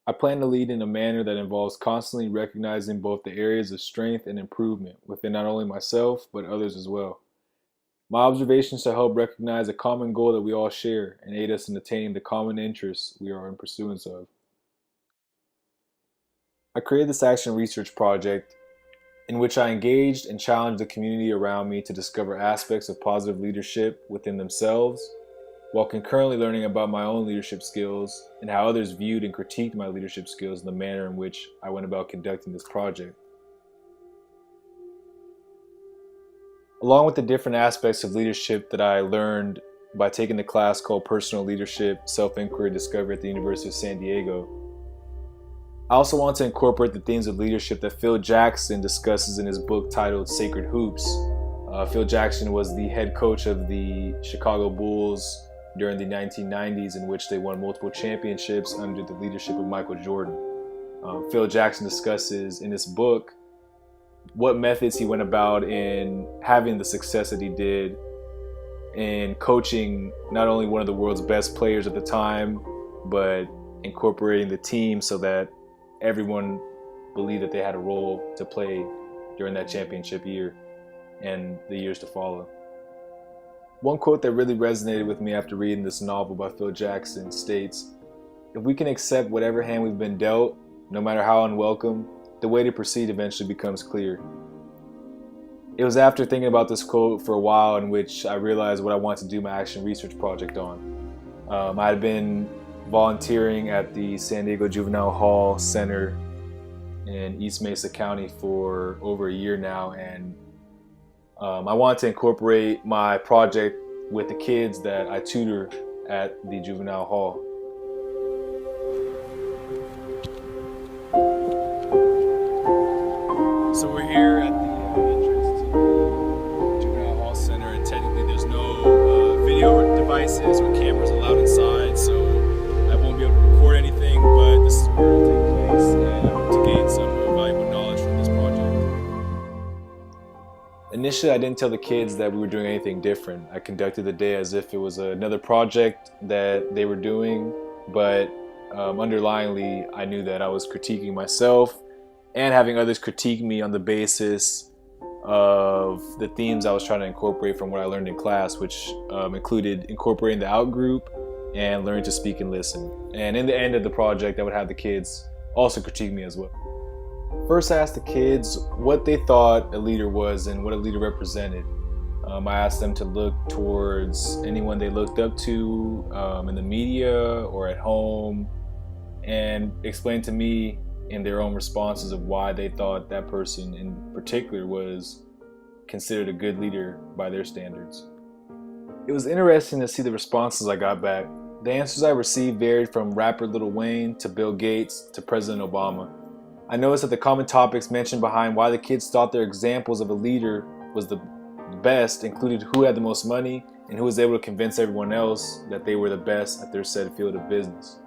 I plan to lead in a manner that involves constantly recognizing both the areas of strength and improvement within not only myself, but others as well. My observations to help recognize a common goal that we all share and aid us in attaining the common interests we are in pursuance of. I created this action research project in which I engaged and challenged the community around me to discover aspects of positive leadership within themselves, while concurrently learning about my own leadership skills and how others viewed and critiqued my leadership skills in the manner in which I went about conducting this project. Along with the different aspects of leadership that I learned by taking the class called Personal Leadership, Self-Inquiry, Discovery at the University of San Diego, I also want to incorporate the themes of leadership that Phil Jackson discusses in his book titled Sacred Hoops. Phil Jackson was the head coach of the Chicago Bulls during the 1990s, in which they won multiple championships under the leadership of Michael Jordan. Phil Jackson discusses in this book what methods he went about in having the success that he did in coaching not only one of the world's best players at the time, but incorporating the team so that everyone believed that they had a role to play during that championship year and the years to follow. One quote that really resonated with me after reading this novel by Phil Jackson states, "If we can accept whatever hand we've been dealt, no matter how unwelcome, the way to proceed eventually becomes clear." It was after thinking about this quote for a while in which I realized what I wanted to do my action research project on. I had been volunteering at the San Diego Juvenile Hall Center in East Mesa County for over a year now, and I wanted to incorporate my project with the kids that I tutor at the juvenile hall. So we're here at the entrance to the juvenile hall center, and technically there's no video devices or cameras allowed inside, so I won't be able to record anything, but this is where it'll take place, and I hope to gain some valuable knowledge from this project. Initially, I didn't tell the kids that we were doing anything different. I conducted the day as if it was another project that they were doing, but underlyingly, I knew that I was critiquing myself and having others critique me on the basis of the themes I was trying to incorporate from what I learned in class, which included incorporating the out group and learning to speak and listen. And in the end of the project, I would have the kids also critique me as well. First, I asked the kids what they thought a leader was and what a leader represented. I asked them to look towards anyone they looked up to in the media or at home, and explain to me in their own responses of why they thought that person in particular was considered a good leader by their standards. It was interesting to see the responses I got back. The answers I received varied from rapper Lil Wayne to Bill Gates to President Obama. I noticed that the common topics mentioned behind why the kids thought their examples of a leader was the best included who had the most money and who was able to convince everyone else that they were the best at their said field of business.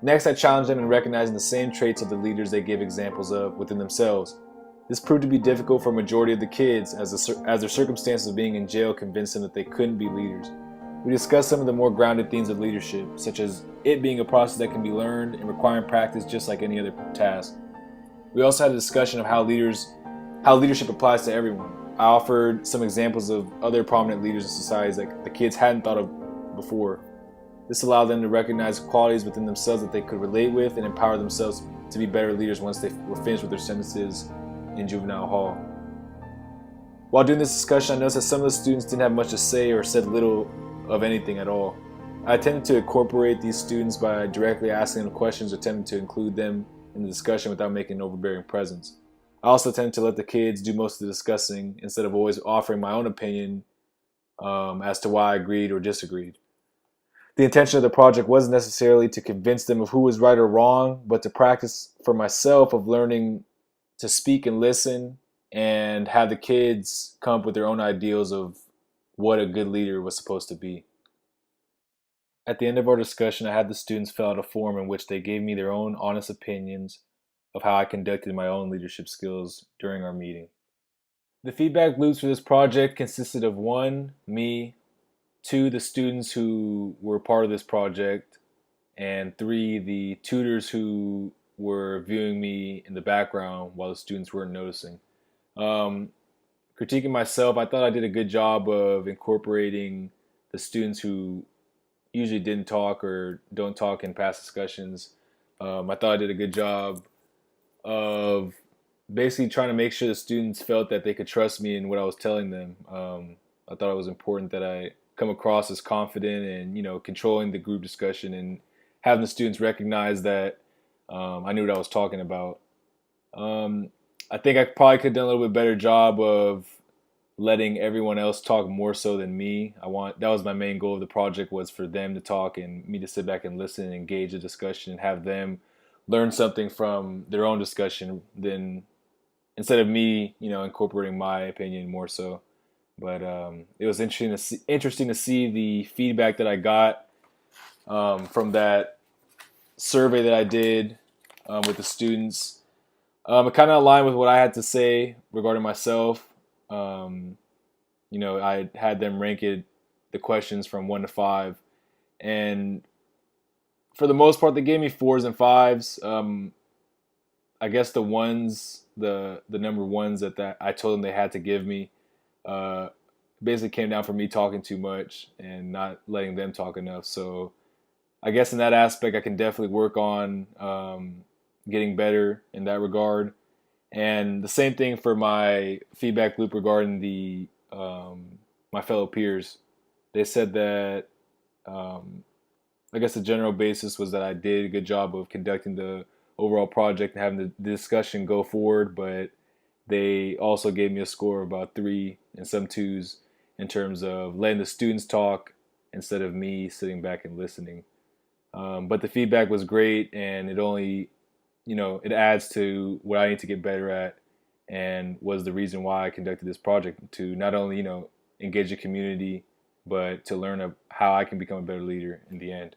Next, I challenged them in recognizing the same traits of the leaders they gave examples of within themselves. This proved to be difficult for a majority of the kids as their circumstances of being in jail convinced them that they couldn't be leaders. We discussed some of the more grounded themes of leadership, such as it being a process that can be learned and requiring practice just like any other task. We also had a discussion of how leadership applies to everyone. I offered some examples of other prominent leaders in societies that the kids hadn't thought of before. This allowed them to recognize qualities within themselves that they could relate with and empower themselves to be better leaders once they were finished with their sentences in juvenile hall. While doing this discussion, I noticed that some of the students didn't have much to say or said little of anything at all. I attempted to incorporate these students by directly asking them questions or attempting to include them in the discussion without making an overbearing presence. I also tended to let the kids do most of the discussing instead of always offering my own opinion as to why I agreed or disagreed. The intention of the project wasn't necessarily to convince them of who was right or wrong, but to practice for myself of learning to speak and listen and have the kids come up with their own ideals of what a good leader was supposed to be. At the end of our discussion, I had the students fill out a form in which they gave me their own honest opinions of how I conducted my own leadership skills during our meeting. The feedback loops for this project consisted of 1, me, 2, the students who were part of this project, and 3, the tutors who were viewing me in the background while the students weren't noticing. Um, Critiquing myself, I thought I did a good job of incorporating the students who usually didn't talk or don't talk in past discussions. I thought I did a good job of basically trying to make sure the students felt that they could trust me in what I was telling them. I thought it was important that I come across as confident and controlling the group discussion and having the students recognize that I knew what I was talking about. Um, I think I probably could have done a little bit better job of letting everyone else talk more so than me. That was my main goal of the project, was for them to talk and me to sit back and listen and engage the discussion and have them learn something from their own discussion than instead of me, incorporating my opinion more so. But it was interesting to see the feedback that I got from that survey that I did with the students. It kind of aligned with what I had to say regarding myself. Um, I had them rank the questions from 1 to 5, and for the most part, they gave me 4s and 5s. I guess the number ones that I told them they had to give me, uh, basically came down from me talking too much and not letting them talk enough. So I guess in that aspect, I can definitely work on getting better in that regard. And the same thing for my feedback loop regarding the my fellow peers. They said that I guess the general basis was that I did a good job of conducting the overall project and having the discussion go forward, but they also gave me a score of about 3 and some 2s in terms of letting the students talk instead of me sitting back and listening. But the feedback was great, and it adds to what I need to get better at, and was the reason why I conducted this project, to not only engage the community, but to learn how I can become a better leader in the end.